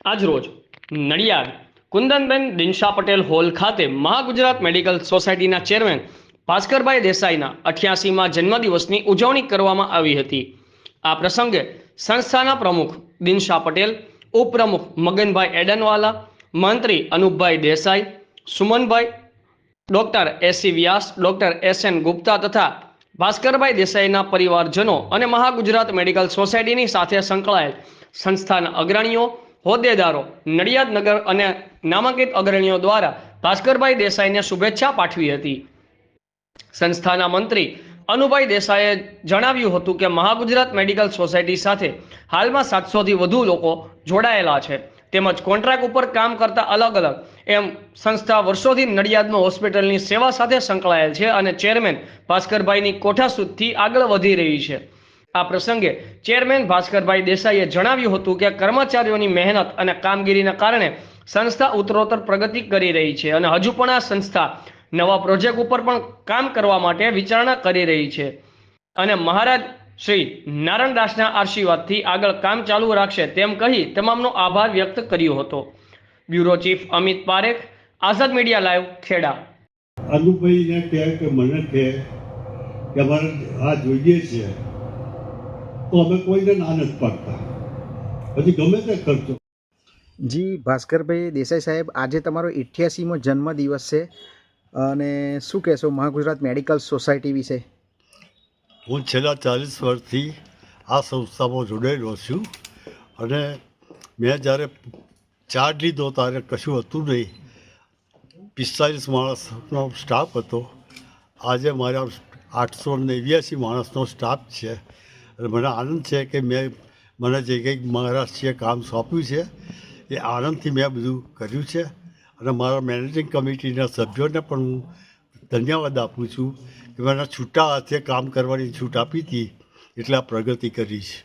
આજરોજ નડિયાદ કુંદનબેન દિનશા પટેલ હોલ ખાતે મહાગુજરાત મેડિકલ સોસાયટીના ચેરમેન ભાસ્કરભાઈ દેસાઈના 88મા જન્મદિવસની ઉજવણી કરવામાં આવી હતી। આ પ્રસંગે સંસ્થાના પ્રમુખ દિનશા પટેલ, ઉપપ્રમુખ મગનભાઈ એડનવાલા, મંત્રી અનુપભાઈ દેસાઈ, સુમનભાઈ, ડોક્ટર એસી વ્યાસ, ડોક્ટર એસએન ગુપ્તા તથા ભાસ્કરભાઈ દેસાઈના પરિવારજનો અને મહાગુજરાત મેડિકલ સોસાયટીની સાથે સંકળાયેલ સંસ્થાના અગ્રણીઓ, હોદ્દેદારો, નડિયાદ નગર અને નામાંકિત અગ્રણીઓ દ્વારા ભાસ્કરભાઈ દેસાઈને શુભેચ્છા પાઠવી હતી। સંસ્થાના મંત્રી અનુભાઈ દેસાઈએ જણાવ્યું હતું કે મહાગુજરાત મેડિકલ સોસાયટી સાથે હાલમાં 700થી વધુ લોકો જોડાયેલા છે, તેમજ કોન્ટ્રાક્ટ ઉપર કામ કરતા અલગ અલગ એમ સંસ્થા વર્ષોથી નડિયાદમાં હોસ્પિટલની સેવા સાથે સંકળાયેલ છે અને ચેરમેન ભાસ્કરભાઈની કોઠાસૂઝથી આગળ વધી રહી છે। આ પ્રસંગે ચેરમેન ભાસ્કરભાઈ દેસાઈએ જણાવ્યું હતું કે કર્મચારીઓની મહેનત અને કામગીરીના કારણે સંસ્થા ઉત્તરોત્તર પ્રગતિ કરી રહી છે અને હજુ પણ આ સંસ્થા નવા પ્રોજેક્ટ ઉપર પણ કામ કરવા માટે વિચારણા કરી રહી છે અને મહારાજ શ્રી નારાયણદાસના આશીર્વાદથી આગળ કામ ચાલુ રાખશે તેમ કહી તમામનો આભાર વ્યક્ત કર્યો હતો। બ્યુરો ચીફ અમિત પારેખ, આઝાદ મીડિયા લાઈવ, ખેડા। અનુભાઈને કહે કે મને કહે કે અમારે આ જોઈએ છે તો અમે કોઈને ના નથી પાડતા, પછી ગમે તે ખર્ચો। જી ભાસ્કરભાઈ દેસાઈ સાહેબ, આજે તમારો 88મો જન્મદિવસ છે અને શું કહેશો મહાગુજરાત મેડિકલ સોસાયટી વિશે? હું છેલ્લા 40 વર્ષથી આ સંસ્થામાં જોડાયેલો છું અને મેં જ્યારે ચાર્જ લીધો ત્યારે કશું હતું નહીં, 45 માણસનો સ્ટાફ હતો। આજે મારા 889 માણસનો સ્ટાફ છે અને મને આનંદ છે કે મને જે કંઈક મહારાષ્ટ્રીય કામ સોંપ્યું છે એ આનંદથી મેં બધું કર્યું છે અને મારા મેનેજિંગ કમિટીના સભ્યોને પણ હું ધન્યવાદ આપું છું કે મને છૂટા હાથે કામ કરવાની છૂટ આપી હતી એટલે આ પ્રગતિ કરી છે।